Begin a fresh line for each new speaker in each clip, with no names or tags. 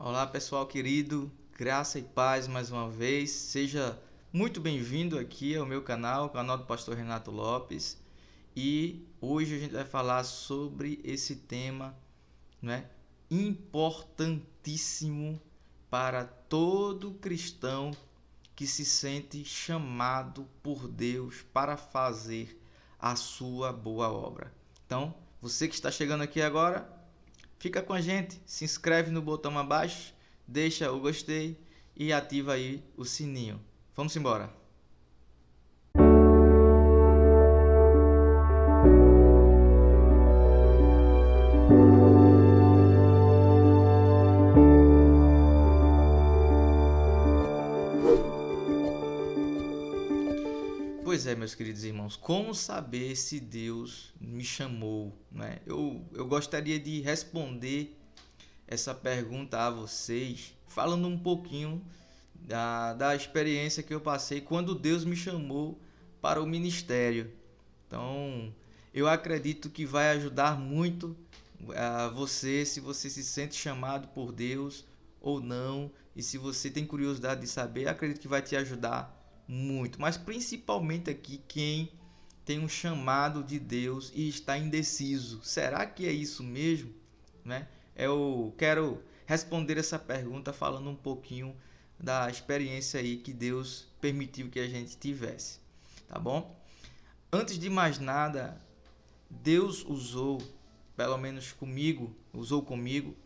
Olá, pessoal querido, graça e paz mais uma vez. Seja muito bem-vindo aqui ao meu canal, o canal do Pastor Renato Lopes. E hoje a gente vai falar sobre esse tema, né, importantíssimo para todo cristão que se sente chamado por Deus para fazer a sua boa obra. Então, você que está chegando aqui agora, fica com a gente, se inscreve no botão abaixo, deixa o gostei e ativa aí o sininho. Vamos embora. Pois é, meus queridos irmãos, como saber se Deus me chamou, né? Eu gostaria de responder essa pergunta a vocês, falando um pouquinho da experiência que eu passei quando Deus me chamou para o ministério. Então, eu acredito que vai ajudar muito a você, se você se sente chamado por Deus ou não, e se você tem curiosidade de saber, acredito que vai te ajudar muito, mas principalmente aqui quem tem um chamado de Deus e está indeciso. Será que é isso mesmo, né? Eu quero responder essa pergunta falando um pouquinho da experiência aí que Deus permitiu que a gente tivesse, tá bom? Antes de mais nada, Deus usou, pelo menos comigo, usou comigo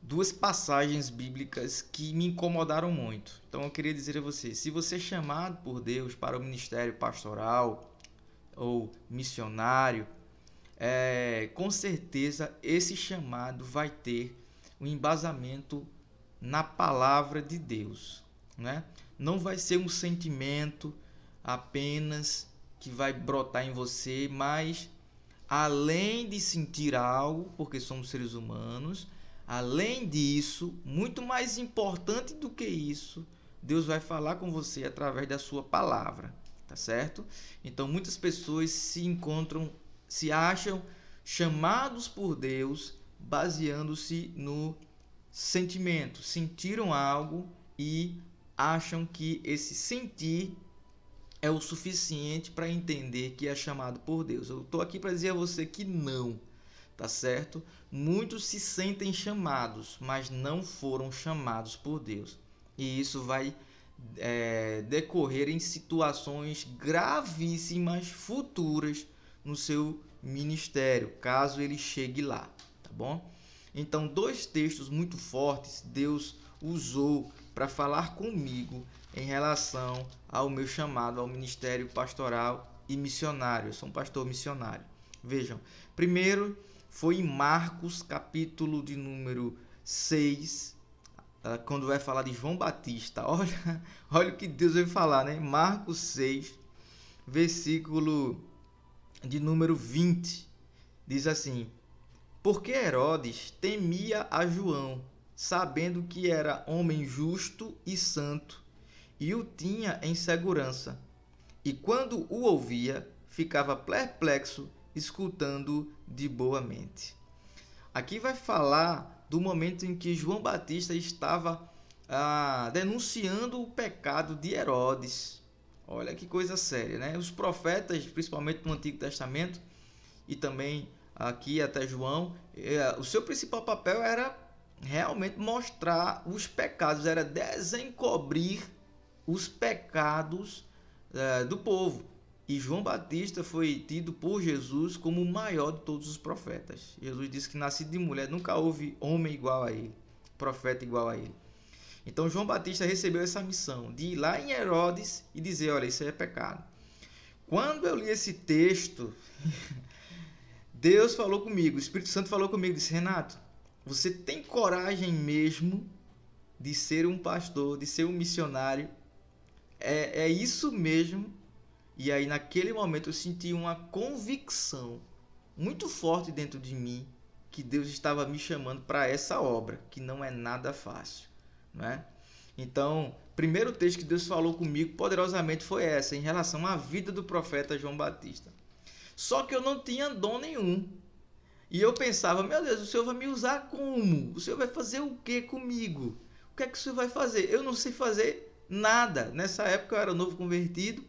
duas passagens bíblicas que me incomodaram muito. Então eu queria dizer a você, se você é chamado por Deus para o ministério pastoral ou missionário, com certeza esse chamado vai ter um embasamento na palavra de Deus, né? Não vai ser um sentimento apenas que vai brotar em você, mas além de sentir algo, porque somos seres humanos, além disso, muito mais importante do que isso, Deus vai falar com você através da sua palavra, tá certo? Então muitas pessoas se acham chamados por Deus baseando-se no sentimento, sentiram algo e acham que esse sentir é o suficiente para entender que é chamado por Deus. Eu estou aqui para dizer a você que não, tá certo? Muitos se sentem chamados, mas não foram chamados por Deus. E isso vai decorrer em situações gravíssimas futuras no seu ministério, caso ele chegue lá, tá bom? Então, dois textos muito fortes Deus usou para falar comigo em relação ao meu chamado ao ministério pastoral e missionário. Eu sou um pastor missionário. Vejam, primeiro foi em Marcos, capítulo de número 6, quando vai falar de João Batista. Olha o que Deus vai falar, né? Marcos 6, versículo de número 20. Diz assim: porque Herodes temia a João, sabendo que era homem justo e santo, e o tinha em segurança. E quando o ouvia, ficava perplexo, escutando de boa mente. Aqui vai falar do momento em que João Batista estava denunciando o pecado de Herodes. Olha que coisa séria, né? Os profetas, principalmente no Antigo Testamento, e também aqui até João, o seu principal papel era realmente mostrar os pecados, era desencobrir os pecados do povo. E João Batista foi tido por Jesus como o maior de todos os profetas. Jesus disse que nascido de mulher nunca houve homem igual a ele, profeta igual a ele. Então João Batista recebeu essa missão de ir lá em Herodes e dizer: olha, isso aí é pecado. Quando eu li esse texto, Deus falou comigo, o Espírito Santo falou comigo, disse: Renato, você tem coragem mesmo de ser um pastor, de ser um missionário? É isso mesmo? E aí naquele momento eu senti uma convicção muito forte dentro de mim que Deus estava me chamando para essa obra, que não é nada fácil, né? Então, o primeiro texto que Deus falou comigo poderosamente foi essa, em relação à vida do profeta João Batista. Só que eu não tinha dom nenhum. E eu pensava, meu Deus, o Senhor vai me usar como? O Senhor vai fazer o que comigo? O que é que o Senhor vai fazer? Eu não sei fazer nada. Nessa época eu era novo convertido.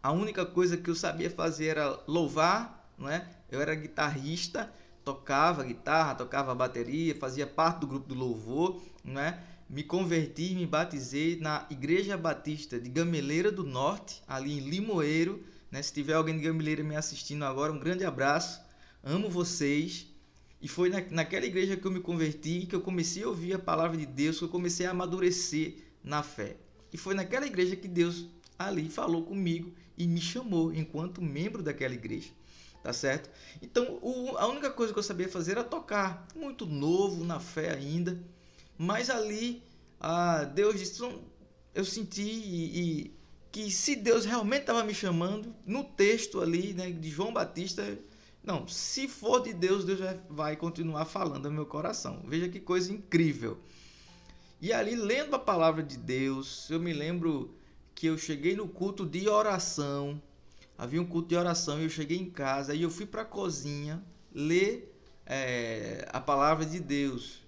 A única coisa que eu sabia fazer era louvar, não é? Eu era guitarrista, tocava guitarra, tocava bateria, fazia parte do grupo do louvor, não é? Me converti, me batizei na Igreja Batista de Gameleira do Norte, ali em Limoeiro, né? Se tiver alguém de Gameleira me assistindo agora, um grande abraço. Amo vocês. E foi naquela igreja que eu me converti, que eu comecei a ouvir a palavra de Deus, que eu comecei a amadurecer na fé. E foi naquela igreja que Deus ali falou comigo e me chamou enquanto membro daquela igreja, tá certo? Então, a única coisa que eu sabia fazer era tocar, muito novo na fé ainda, mas ali Deus disse, eu senti que se Deus realmente estava me chamando, no texto ali, né, de João Batista, não, se for de Deus, Deus vai continuar falando no meu coração. Veja que coisa incrível. E ali, lendo a palavra de Deus, eu me lembro que eu cheguei no culto de oração, havia um culto de oração, e eu cheguei em casa, e eu fui para a cozinha ler a palavra de Deus.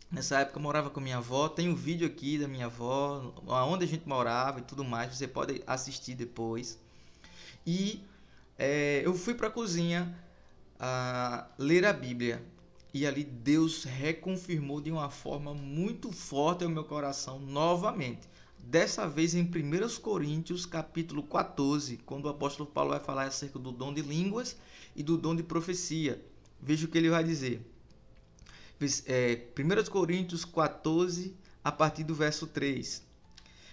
Nessa época eu morava com minha avó, tem um vídeo aqui da minha avó, onde a gente morava e tudo mais, você pode assistir depois. E eu fui para a cozinha ler a Bíblia. E ali Deus reconfirmou de uma forma muito forte ao meu coração novamente. Dessa vez em 1 Coríntios capítulo 14, quando o apóstolo Paulo vai falar acerca do dom de línguas e do dom de profecia. Veja o que ele vai dizer. 1 Coríntios 14, a partir do verso 3.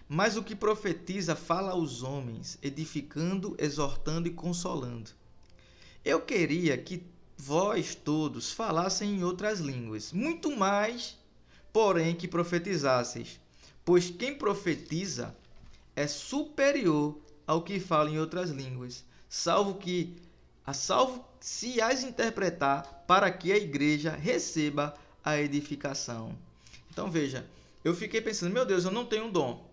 Mas o que profetiza fala aos homens, edificando, exortando e consolando. Eu queria que vós todos falassem em outras línguas, muito mais, porém, que profetizasseis. Pois quem profetiza é superior ao que fala em outras línguas, salvo se as interpretar, para que a igreja receba a edificação. Então veja, eu fiquei pensando, meu Deus, eu não tenho um dom.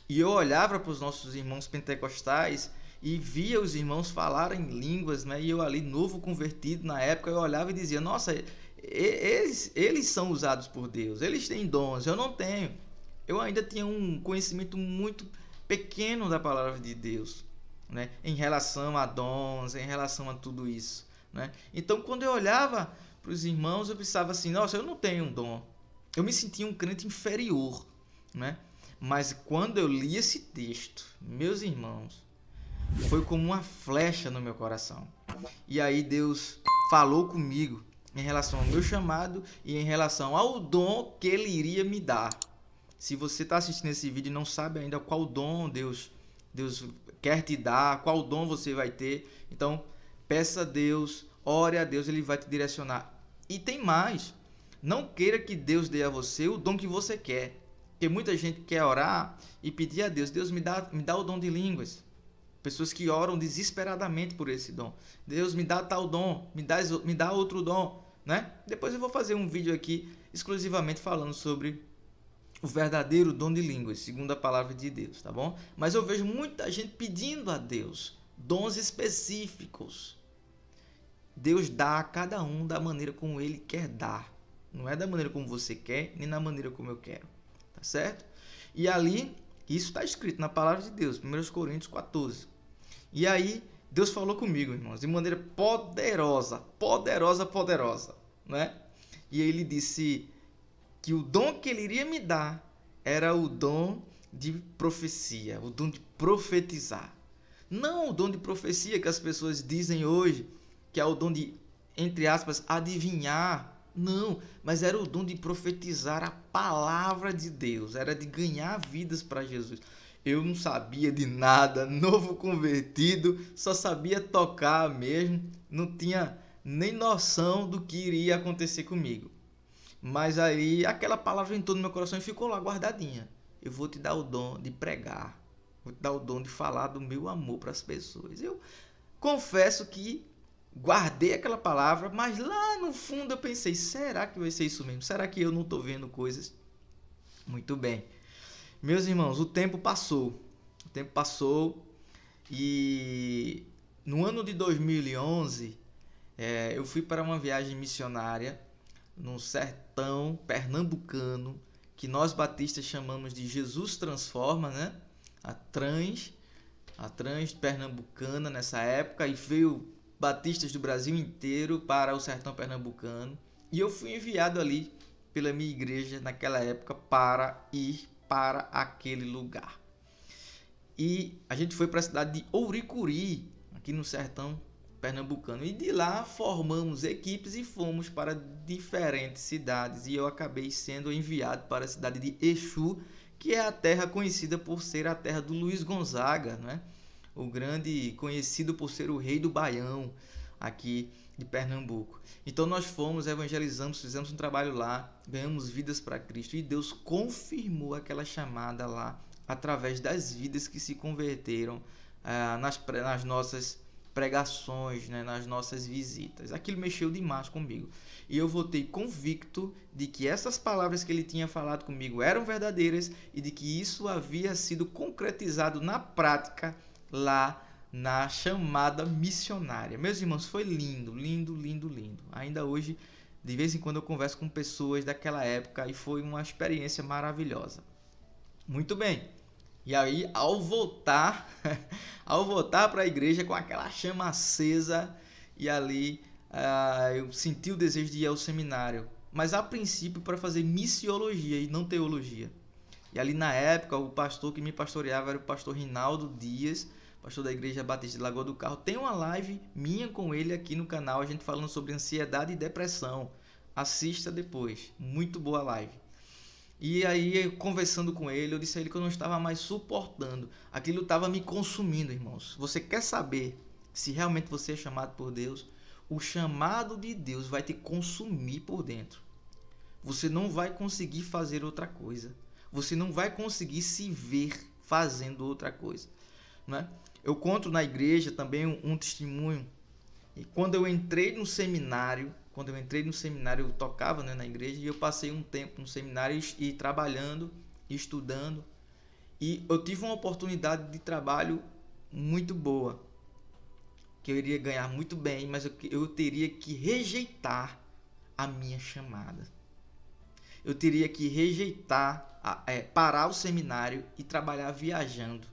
E eu olhava para os nossos irmãos pentecostais e via os irmãos falarem línguas, né? E eu ali, novo convertido na época, eu olhava e dizia, nossa, eles são usados por Deus, eles têm dons, eu não tenho. Eu ainda tinha um conhecimento muito pequeno da palavra de Deus, né? Em relação a dons, em relação a tudo isso, né? Então, quando eu olhava para os irmãos, eu pensava assim, nossa, eu não tenho um dom. Eu me sentia um crente inferior, né? Mas quando eu li esse texto, meus irmãos, foi como uma flecha no meu coração. E aí Deus falou comigo em relação ao meu chamado e em relação ao dom que Ele iria me dar. Se você está assistindo esse vídeo e não sabe ainda qual dom Deus quer te dar, qual dom você vai ter, então peça a Deus, ore a Deus, Ele vai te direcionar. E tem mais, não queira que Deus dê a você o dom que você quer. Porque muita gente quer orar e pedir a Deus, Deus me dá o dom de línguas. Pessoas que oram desesperadamente por esse dom. Deus me dá tal dom, me dá outro dom, né? Depois eu vou fazer um vídeo aqui exclusivamente falando sobre o verdadeiro dom de línguas, segundo a palavra de Deus, tá bom? Mas eu vejo muita gente pedindo a Deus dons específicos. Deus dá a cada um da maneira como Ele quer dar. Não é da maneira como você quer, nem da maneira como eu quero. Tá certo? E ali, isso está escrito na palavra de Deus, 1 Coríntios 14. E aí, Deus falou comigo, irmãos, de maneira poderosa, né? E Ele disse que o dom que Ele iria me dar era o dom de profecia, o dom de profetizar. Não o dom de profecia que as pessoas dizem hoje, que é o dom de, entre aspas, adivinhar. Não, mas era o dom de profetizar a palavra de Deus, era de ganhar vidas para Jesus. Eu não sabia de nada, novo convertido, só sabia tocar mesmo, não tinha nem noção do que iria acontecer comigo. Mas aí aquela palavra entrou no meu coração e ficou lá guardadinha. Eu vou te dar o dom de pregar, vou te dar o dom de falar do meu amor para as pessoas. Eu confesso que guardei aquela palavra, mas lá no fundo eu pensei, será que vai ser isso mesmo? Será que eu não estou vendo coisas? Muito bem. Meus irmãos, o tempo passou e no ano de 2011 Eu fui para uma viagem missionária no sertão pernambucano, que nós batistas chamamos de Jesus Transforma, né? A Trans, a Trans pernambucana nessa época, e veio batistas do Brasil inteiro para o sertão pernambucano. E eu fui enviado ali pela minha igreja naquela época para ir para aquele lugar. E a gente foi para a cidade de Ouricuri, aqui no sertão pernambucano. E de lá formamos equipes e fomos para diferentes cidades. E eu acabei sendo enviado para a cidade de Exu, que é a terra conhecida por ser a terra do Luiz Gonzaga, né? O grande, conhecido por ser o rei do Baião, aqui de Pernambuco. Então nós fomos, evangelizamos, fizemos um trabalho lá, ganhamos vidas para Cristo. E Deus confirmou aquela chamada lá, através das vidas que se converteram nas nossas pregações, né, nas nossas visitas. Aquilo mexeu demais comigo. E eu voltei convicto de que essas palavras que ele tinha falado comigo eram verdadeiras e de que isso havia sido concretizado na prática lá na chamada missionária. Meus irmãos, foi lindo, lindo, lindo, lindo. Ainda hoje, de vez em quando eu converso com pessoas daquela época e foi uma experiência maravilhosa. Muito bem. E aí, ao voltar para a igreja com aquela chama acesa, e ali eu senti o desejo de ir ao seminário, mas a princípio para fazer missiologia e não teologia. E ali na época, o pastor que me pastoreava era o pastor Rinaldo Dias, pastor da Igreja Batista de Lagoa do Carro. Tem uma live minha com ele aqui no canal, a gente falando sobre ansiedade e depressão. Assista depois, muito boa live. E aí, conversando com ele, eu disse a ele que eu não estava mais suportando. Aquilo estava me consumindo, irmãos. Você quer saber se realmente você é chamado por Deus? O chamado de Deus vai te consumir por dentro. Você não vai conseguir fazer outra coisa. Você não vai conseguir se ver fazendo outra coisa, né? Eu conto na igreja também um testemunho. E quando eu entrei no seminário, eu tocava, né, na igreja, e eu passei um tempo no seminário e trabalhando, estudando, e eu tive uma oportunidade de trabalho muito boa, que eu iria ganhar muito bem, mas eu teria que rejeitar a minha chamada. Eu teria que rejeitar, parar o seminário e trabalhar viajando.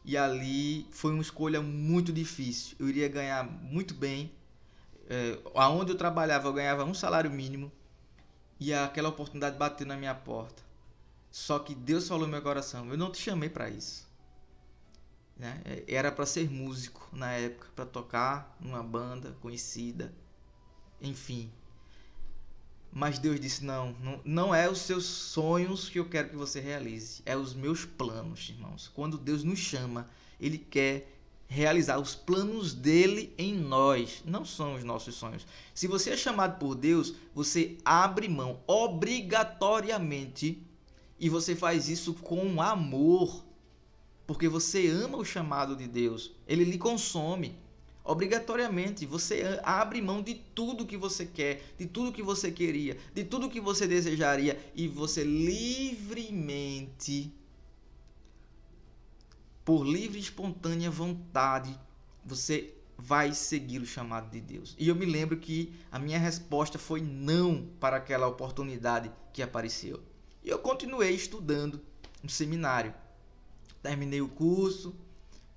E ali foi uma escolha muito difícil. Eu iria ganhar muito bem. Aonde eu trabalhava, eu ganhava um salário mínimo. E aquela oportunidade bateu na minha porta. Só que Deus falou no meu coração: eu não te chamei para isso, né? Era para ser músico na época, para tocar numa banda conhecida, enfim. Mas Deus disse: não é os seus sonhos que eu quero que você realize, é os meus planos, irmãos. Quando Deus nos chama, Ele quer realizar os planos dele em nós, não são os nossos sonhos. Se você é chamado por Deus, você abre mão obrigatoriamente, e você faz isso com amor, porque você ama o chamado de Deus, ele lhe consome. Obrigatoriamente, você abre mão de tudo que você quer, de tudo que você queria, de tudo que você desejaria, e você livremente, por livre e espontânea vontade, você vai seguir o chamado de Deus. E eu me lembro que a minha resposta foi não para aquela oportunidade que apareceu. E eu continuei estudando no seminário. Terminei o curso,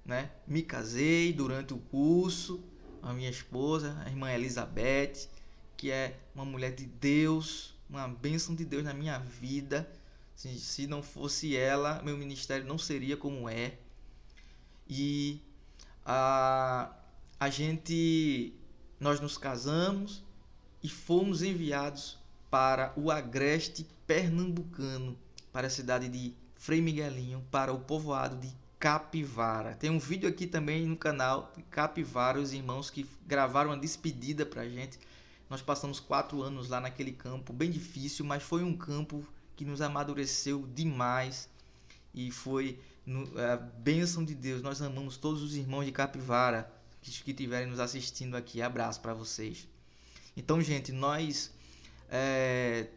né? Me casei durante o curso. A minha esposa, a irmã Elizabeth, que é uma mulher de Deus, uma bênção de Deus na minha vida. Se não fosse ela, meu ministério não seria como é. E nós nos casamos e fomos enviados para o agreste pernambucano, para a cidade de Frei Miguelinho, para o povoado de Capivara. Tem um vídeo aqui também no canal de Capivara, os irmãos que gravaram uma despedida pra gente. Nós passamos 4 anos lá naquele campo, bem difícil, mas foi um campo que nos amadureceu demais e foi a bênção de Deus. Nós amamos todos os irmãos de Capivara que estiverem nos assistindo aqui. Abraço para vocês. Então, gente, nós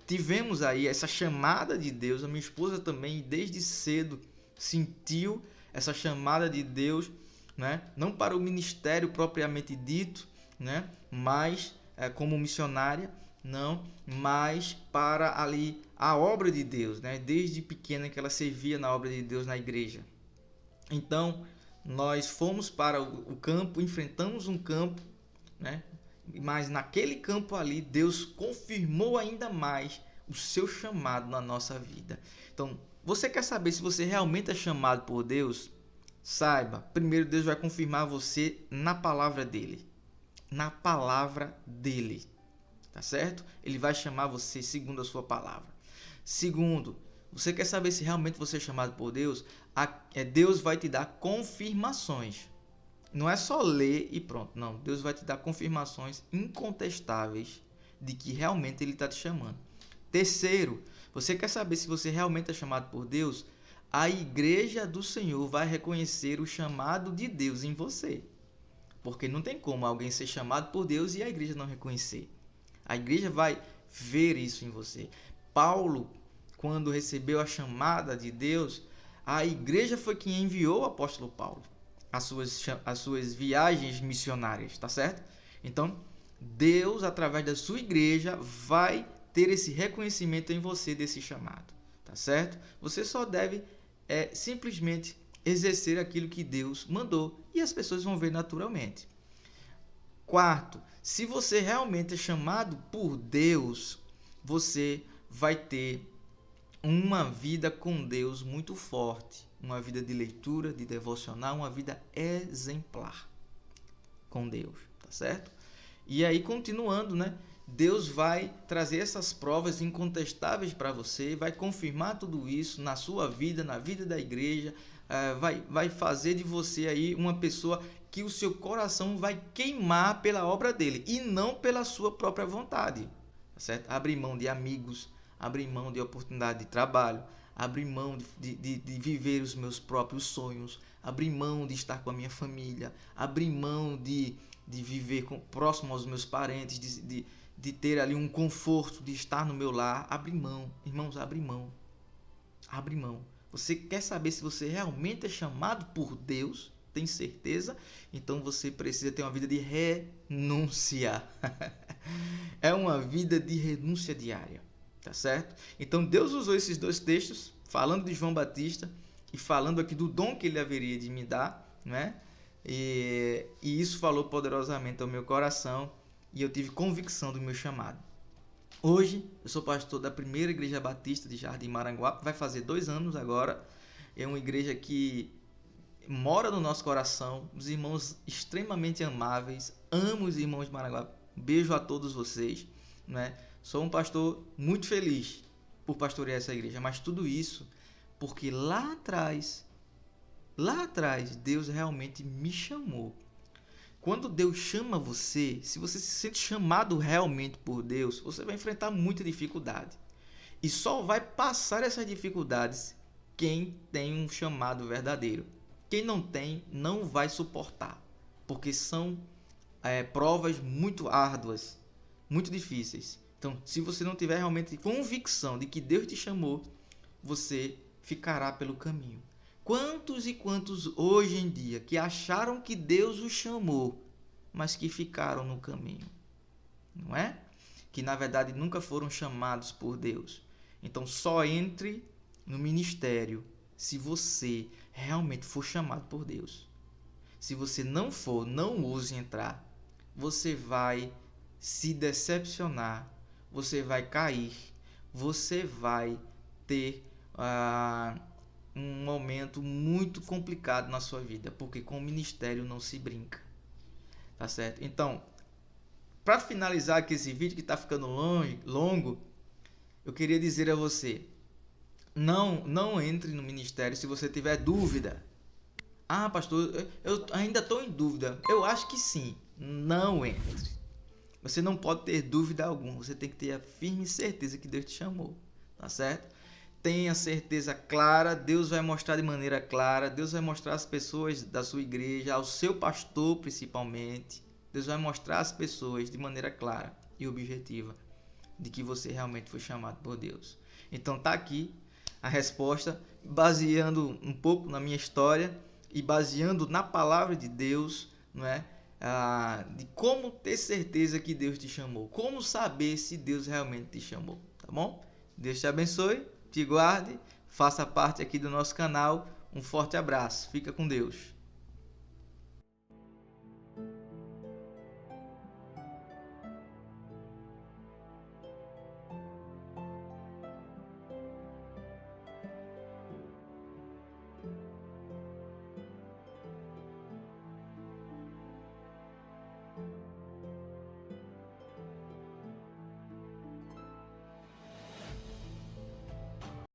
tivemos aí essa chamada de Deus. A minha esposa também, desde cedo, sentiu essa chamada de Deus, né? Não para o ministério propriamente dito, né? Mas como missionária, não, mas para ali a obra de Deus, né? Desde pequena que ela servia na obra de Deus na igreja. Então, nós fomos para o campo, enfrentamos um campo, né? Mas naquele campo ali, Deus confirmou ainda mais o seu chamado na nossa vida. Então, você quer saber se você realmente é chamado por Deus? Saiba, primeiro Deus vai confirmar você na palavra dele. Na palavra dele. Tá certo? Ele vai chamar você segundo a sua palavra. Segundo, você quer saber se realmente você é chamado por Deus? Deus vai te dar confirmações. Não é só ler e pronto. Não, Deus vai te dar confirmações incontestáveis de que realmente Ele está te chamando. Terceiro, você quer saber se você realmente é chamado por Deus? A igreja do Senhor vai reconhecer o chamado de Deus em você. Porque não tem como alguém ser chamado por Deus e a igreja não reconhecer. A igreja vai ver isso em você. Paulo, quando recebeu a chamada de Deus, a igreja foi quem enviou o apóstolo Paulo as suas viagens missionárias, tá certo? Então, Deus, através da sua igreja, vai ter esse reconhecimento em você desse chamado, tá certo? Você só deve simplesmente exercer aquilo que Deus mandou e as pessoas vão ver naturalmente. Quarto, se você realmente é chamado por Deus, você vai ter uma vida com Deus muito forte, uma vida de leitura, de devocional, uma vida exemplar com Deus, tá certo? E aí, continuando, né? Deus vai trazer essas provas incontestáveis para você, vai confirmar tudo isso na sua vida, na vida da igreja, vai fazer de você aí uma pessoa que o seu coração vai queimar pela obra dele e não pela sua própria vontade, tá certo? Abrir mão de amigos, abrir mão de oportunidade de trabalho, abrir mão de viver os meus próprios sonhos, abrir mão de estar com a minha família, abrir mão de viver próximo aos meus parentes, de ter ali um conforto, de estar no meu lar. Abrir mão, irmãos, abre mão. Abre mão. Você quer saber se você realmente é chamado por Deus? Tem certeza? Então você precisa ter uma vida de renúncia. É uma vida de renúncia diária. Tá certo? Então Deus usou esses dois textos, falando de João Batista e falando aqui do dom que ele haveria de me dar, né? E isso falou poderosamente ao meu coração e eu tive convicção do meu chamado. Hoje eu sou pastor da primeira igreja batista de Jardim Maranguape, vai fazer 2 anos agora. É uma igreja que mora no nosso coração, os irmãos extremamente amáveis, amo os irmãos de Maranguape, beijo a todos vocês, né? Sou um pastor muito feliz por pastorear essa igreja, mas tudo isso porque lá atrás, Deus realmente me chamou. Quando Deus chama você, se você se sente chamado realmente por Deus, você vai enfrentar muita dificuldade. E só vai passar essas dificuldades quem tem um chamado verdadeiro. Quem não tem, não vai suportar, porque são provas muito árduas, muito difíceis. Então, se você não tiver realmente convicção de que Deus te chamou, você ficará pelo caminho. Quantos e quantos hoje em dia que acharam que Deus os chamou, mas que ficaram no caminho, não é? Que na verdade nunca foram chamados por Deus. Então, só entre no ministério se você realmente for chamado por Deus. Se você não for, não ouse entrar. Você vai se decepcionar, você vai cair, você vai ter um momento muito complicado na sua vida, porque com o ministério não se brinca, tá certo? Então, para finalizar aqui esse vídeo que está ficando longo, eu queria dizer a você, não entre no ministério se você tiver dúvida. Ah, pastor, eu ainda estou em dúvida. Eu acho que sim. Não entre. Você não pode ter dúvida alguma. Você tem que ter a firme certeza que Deus te chamou. Tá certo? Tenha certeza clara. Deus vai mostrar de maneira clara. Deus vai mostrar às pessoas da sua igreja, ao seu pastor principalmente. Deus vai mostrar às pessoas de maneira clara e objetiva de que você realmente foi chamado por Deus. Então tá aqui a resposta, baseando um pouco na minha história e baseando na palavra de Deus, não é? de como ter certeza que Deus te chamou, como saber se Deus realmente te chamou, tá bom? Deus te abençoe, te guarde, faça parte aqui do nosso canal. Um forte abraço, fica com Deus.